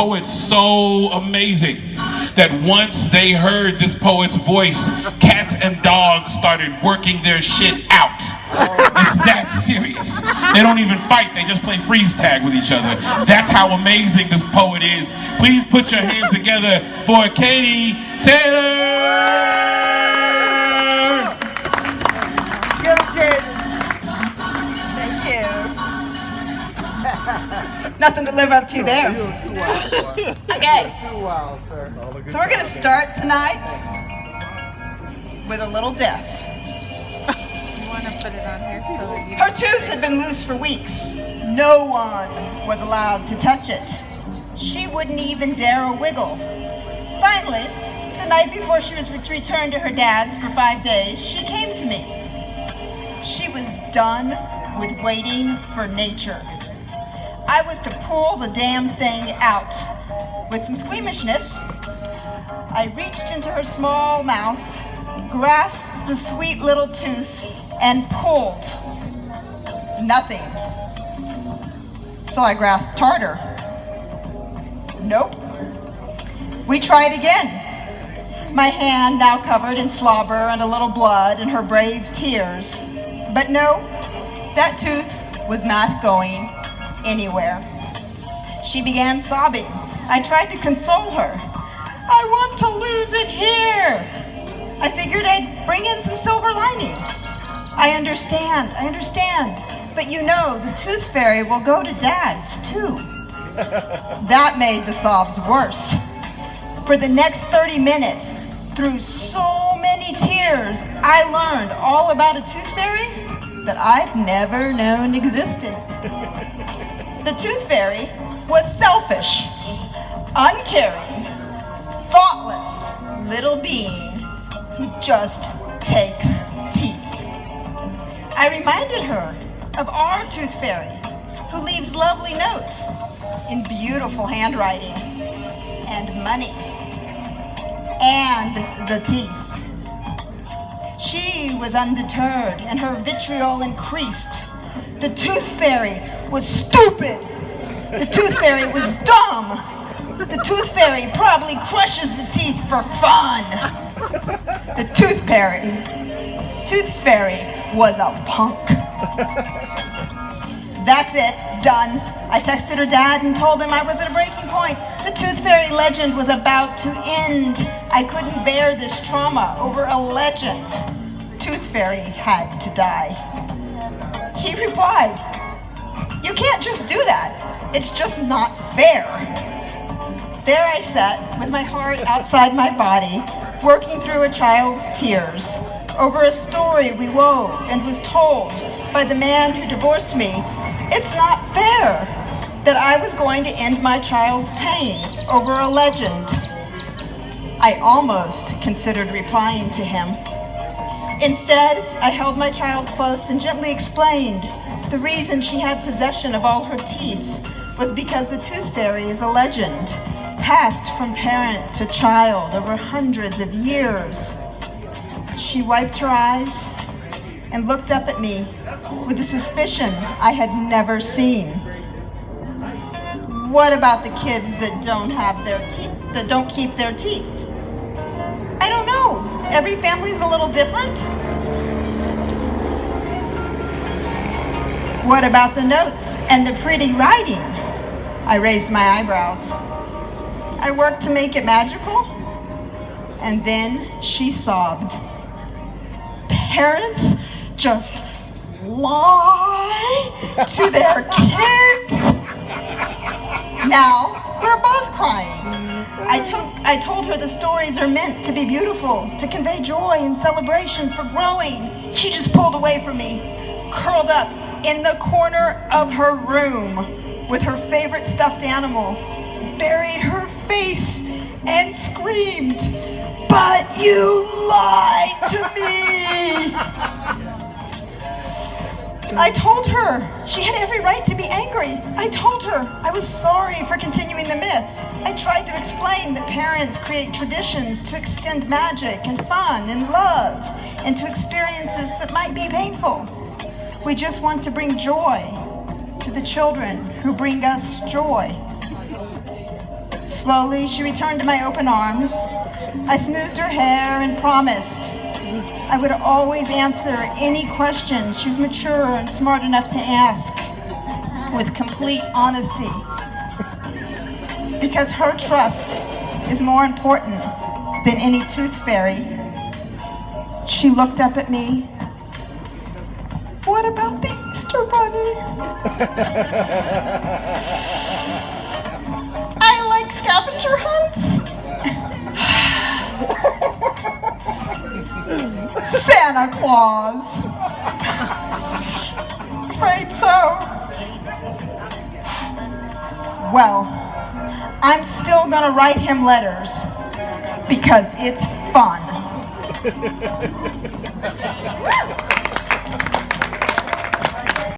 poet's so amazing that once they heard this poet's voice, cats and dogs started working their shit out. It's that serious. They don't even fight, they just play freeze tag with each other. That's how amazing this poet is. Please put your hands together for Katie Taylor! Thank you. Nothing to live up to there. Okay. So we're going to start tonight with a little death. You want to put it on here so you Her tooth had been loose for weeks. No one was allowed to touch it. She wouldn't even dare a wiggle. Finally, the night before she was returned to her dad's for 5 days, she came to me. She was done with waiting for nature. I was to pull the damn thing out. With some squeamishness, I reached into her small mouth, grasped the sweet little tooth, and pulled. Nothing. So I grasped harder. Nope. We tried again. My hand now covered in slobber and a little blood and her brave tears. But no, that tooth was not going anywhere. She began sobbing. I tried to console her. I want to lose it here. I figured I'd bring in some silver lining. I understand. But you know, the tooth fairy will go to Dad's too. That made the sobs worse. For the next 30 minutes, through so many tears, I learned all about a tooth fairy that I've never known existed. The tooth fairy was selfish, uncaring, thoughtless little being who just takes teeth. I reminded her of our tooth fairy who leaves lovely notes in beautiful handwriting and money and the teeth. She was undeterred and her vitriol increased. The tooth fairy was stupid. The tooth fairy was dumb. The tooth fairy probably crushes the teeth for fun. The tooth fairy was a punk. That's it, done. I texted her dad and told him I was at a breaking point. The tooth fairy legend was about to end. I couldn't bear this trauma over a legend. Tooth fairy had to die. He replied, "You can't just do that. It's just not fair." There I sat with my heart outside my body, working through a child's tears over a story we wove and was told by the man who divorced me. It's not fair that I was going to end my child's pain over a legend. I almost considered replying to him. Instead, I held my child close and gently explained the reason she had possession of all her teeth was because the tooth fairy is a legend, passed from parent to child over hundreds of years. She wiped her eyes and looked up at me with a suspicion I had never seen. What about the kids that don't have their teeth, that don't keep their teeth? I don't know. Every family's a little different. What about the notes and the pretty writing? I raised my eyebrows. I worked to make it magical, and then she sobbed. Parents just lie to their kids. Now we're both crying. I told her the stories are meant to be beautiful, to convey joy and celebration for growing. She just pulled away from me, curled up in the corner of her room with her favorite stuffed animal, buried her face and screamed, "But you lied to me!" I told her she had every right to be angry. I told her I was sorry for continuing the myth. I tried to explain that parents create traditions to extend magic and fun and love into experiences that might be painful. We just want to bring joy to the children who bring us joy. Slowly, she returned to my open arms. I smoothed her hair and promised I would always answer any question she was mature and smart enough to ask with complete honesty. Because her trust is more important than any tooth fairy. She looked up at me. What about the Easter Bunny? I like scavenger hunts. Santa Claus. Afraid so. Well, I'm still gonna write him letters because it's fun.